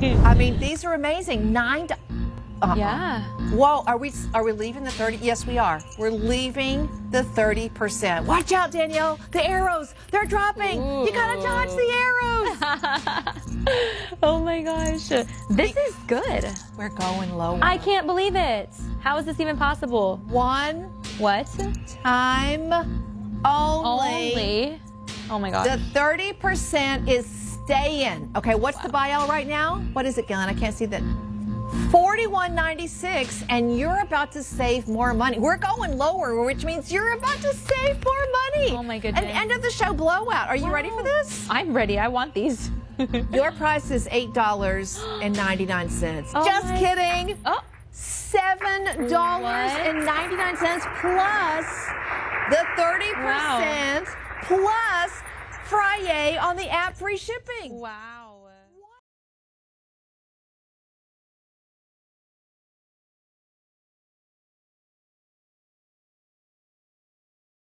I mean, these are amazing. Yeah. Whoa, are we leaving the 30? Yes, we are. We're leaving the 30%. Watch out, Danielle. The arrows, they're dropping. Ooh. You gotta dodge the arrows. Oh my gosh. This is good. We're going lower. I can't believe it. How is this even possible? One What? time only. Oh my gosh. The 30% is staying. Okay, what's the buy L right now? What is it, Glenn? I can't see that. $41.96, and you're about to save more money. We're going lower, which means you're about to save more money. Oh my goodness. An end of the show blowout. Are you ready for this? I'm ready. I want these. Your price is $8.99. Oh Just my- kidding. Oh. $7.99 plus the 30% plus Friday on the app free shipping. Wow.